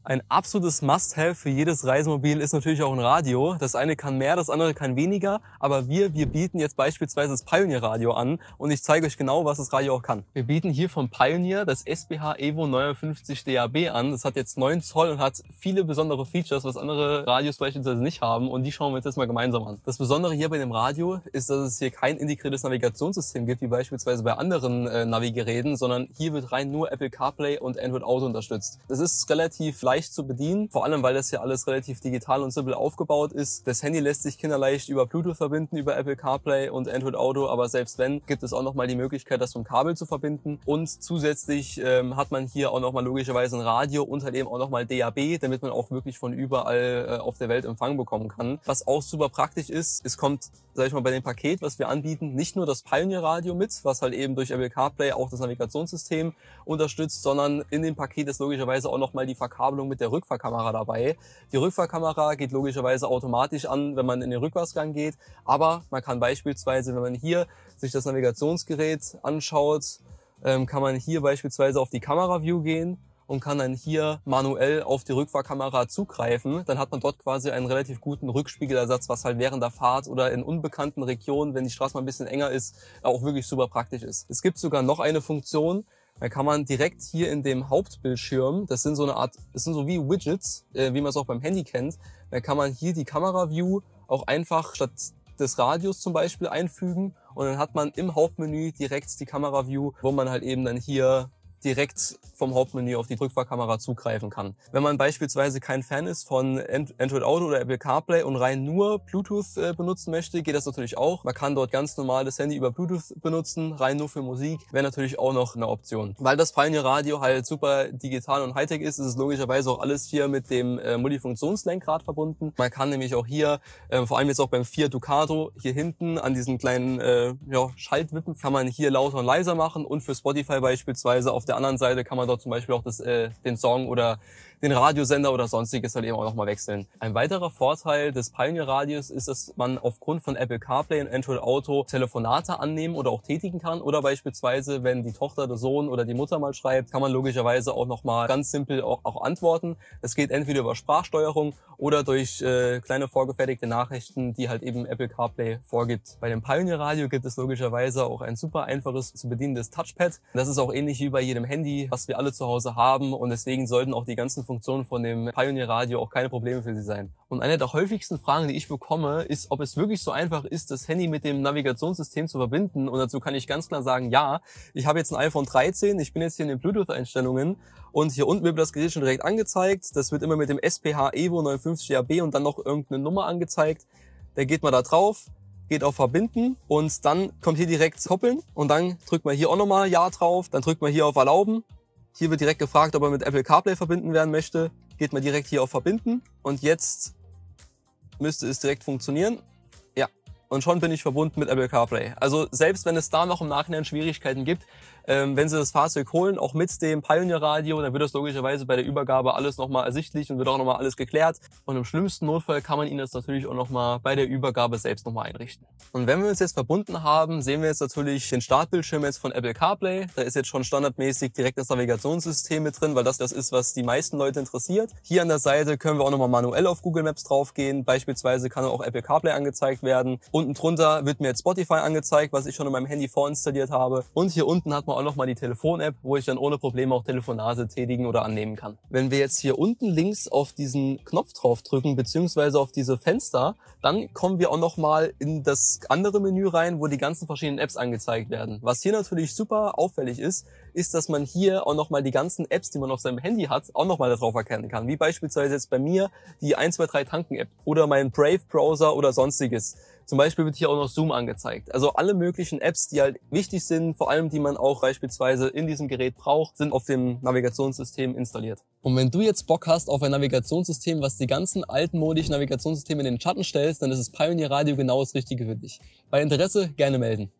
Ein absolutes Must-have für jedes Reisemobil ist natürlich auch ein Radio. Das eine kann mehr, das andere kann weniger. Aber wir bieten jetzt beispielsweise das Pioneer Radio an und ich zeige euch genau, was das Radio auch kann. Wir bieten hier von Pioneer das SBH Evo 59 DAB an. Das hat jetzt 9 Zoll und hat viele besondere Features, was andere Radios beispielsweise nicht haben. Und die schauen wir uns jetzt mal gemeinsam an. Das Besondere hier bei dem Radio ist, dass es hier kein integriertes Navigationssystem gibt, wie beispielsweise bei anderen Navigeräten, sondern hier wird rein nur Apple CarPlay und Android Auto unterstützt. Das ist relativ leicht zu bedienen, vor allem weil das hier alles relativ digital und simpel aufgebaut ist. Das Handy lässt sich kinderleicht über Bluetooth verbinden, über Apple CarPlay und Android Auto, aber selbst wenn, gibt es auch nochmal die Möglichkeit, das vom Kabel zu verbinden. Und zusätzlich hat man hier auch nochmal logischerweise ein Radio und halt eben auch nochmal DAB, damit man auch wirklich von überall auf der Welt Empfang bekommen kann. Was auch super praktisch ist, es kommt, sag ich mal, bei dem Paket, was wir anbieten, nicht nur das Pioneer Radio mit, was halt eben durch Apple CarPlay auch das Navigationssystem unterstützt, sondern in dem Paket ist logischerweise auch nochmal die Verkabelung mit der Rückfahrkamera dabei. Die Rückfahrkamera geht logischerweise automatisch an, wenn man in den Rückwärtsgang geht, aber man kann beispielsweise, wenn man hier sich das Navigationsgerät anschaut, kann man hier beispielsweise auf die Kamera-View gehen und kann dann hier manuell auf die Rückfahrkamera zugreifen. Dann hat man dort quasi einen relativ guten Rückspiegelersatz, was halt während der Fahrt oder in unbekannten Regionen, wenn die Straße mal ein bisschen enger ist, auch wirklich super praktisch ist. Es gibt sogar noch eine Funktion, da kann man direkt hier in dem Hauptbildschirm, das sind so eine Art, das sind so wie Widgets, wie man es auch beim Handy kennt, da kann man hier die Kamera-View auch einfach statt des Radios zum Beispiel einfügen und dann hat man im Hauptmenü direkt die Kamera-View, wo man halt eben dann hier direkt vom Hauptmenü auf die Rückfahrkamera zugreifen kann. Wenn man beispielsweise kein Fan ist von Android Auto oder Apple CarPlay und rein nur Bluetooth benutzen möchte, geht das natürlich auch. Man kann dort ganz normal das Handy über Bluetooth benutzen, rein nur für Musik, wäre natürlich auch noch eine Option. Weil das Pioneer Radio halt super digital und Hightech ist, ist es logischerweise auch alles hier mit dem Multifunktionslenkrad verbunden. Man kann nämlich auch hier, vor allem jetzt auch beim Fiat Ducato, hier hinten an diesen kleinen Schaltwippen, kann man hier lauter und leiser machen und für Spotify beispielsweise auf der anderen Seite kann man dort zum Beispiel auch den Song oder den Radiosender oder sonstiges halt eben auch nochmal wechseln. Ein weiterer Vorteil des Pioneer Radios ist, dass man aufgrund von Apple CarPlay und Android Auto Telefonate annehmen oder auch tätigen kann oder beispielsweise, wenn die Tochter, der Sohn oder die Mutter mal schreibt, kann man logischerweise auch nochmal ganz simpel auch antworten. Es geht entweder über Sprachsteuerung oder durch kleine vorgefertigte Nachrichten, die halt eben Apple CarPlay vorgibt. Bei dem Pioneer Radio gibt es logischerweise auch ein super einfaches zu bedienendes Touchpad. Das ist auch ähnlich wie bei jedem Handy, was wir alle zu Hause haben und deswegen sollten auch die ganzen Funktionen von dem Pioneer Radio auch keine Probleme für Sie sein. Und eine der häufigsten Fragen, die ich bekomme, ist, ob es wirklich so einfach ist, das Handy mit dem Navigationssystem zu verbinden. Und dazu kann ich ganz klar sagen, ja. Ich habe jetzt ein iPhone 13, ich bin jetzt hier in den Bluetooth-Einstellungen und hier unten wird das Gerät schon direkt angezeigt. Das wird immer mit dem SPH Evo 59 DAB und dann noch irgendeine Nummer angezeigt. Da geht man da drauf, geht auf Verbinden und dann kommt hier direkt Koppeln und dann drückt man hier auch nochmal Ja drauf, dann drückt man hier auf Erlauben. Hier wird direkt gefragt, ob er mit Apple CarPlay verbinden werden möchte. Geht man direkt hier auf Verbinden und jetzt müsste es direkt funktionieren. Ja, und schon bin ich verbunden mit Apple CarPlay. Also selbst wenn es da noch im Nachhinein Schwierigkeiten gibt, wenn Sie das Fahrzeug holen, auch mit dem Pioneer Radio, dann wird das logischerweise bei der Übergabe alles nochmal ersichtlich und wird auch nochmal alles geklärt. Und im schlimmsten Notfall kann man Ihnen das natürlich auch nochmal bei der Übergabe selbst nochmal einrichten. Und wenn wir uns jetzt verbunden haben, sehen wir jetzt natürlich den Startbildschirm jetzt von Apple CarPlay. Da ist jetzt schon standardmäßig direkt das Navigationssystem mit drin, weil das ist, was die meisten Leute interessiert. Hier an der Seite können wir auch nochmal manuell auf Google Maps draufgehen. Beispielsweise kann auch Apple CarPlay angezeigt werden. Unten drunter wird mir jetzt Spotify angezeigt, was ich schon in meinem Handy vorinstalliert habe. Und hier unten hat man auch nochmal die Telefon-App, wo ich dann ohne Probleme auch Telefonate tätigen oder annehmen kann. Wenn wir jetzt hier unten links auf diesen Knopf drauf drücken, beziehungsweise auf diese Fenster, dann kommen wir auch nochmal in das andere Menü rein, wo die ganzen verschiedenen Apps angezeigt werden. Was hier natürlich super auffällig ist, dass man hier auch nochmal die ganzen Apps, die man auf seinem Handy hat, auch nochmal darauf erkennen kann. Wie beispielsweise jetzt bei mir die 123 Tanken-App oder mein Brave-Browser oder sonstiges. Zum Beispiel wird hier auch noch Zoom angezeigt. Also alle möglichen Apps, die halt wichtig sind, vor allem die man auch beispielsweise in diesem Gerät braucht, sind auf dem Navigationssystem installiert. Und wenn du jetzt Bock hast auf ein Navigationssystem, was die ganzen altmodischen Navigationssysteme in den Schatten stellt, dann ist das Pioneer Radio genau das Richtige für dich. Bei Interesse gerne melden.